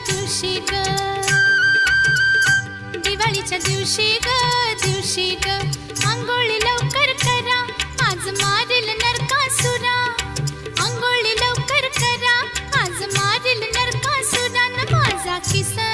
तुळशी ग, दिवाळीच्या दिवशी ग अंघोळी लवकर करा, आज मारील नरकासुरा. अंघोळी लवकर करा, आज मारील नरकासुरा. न माझा किसन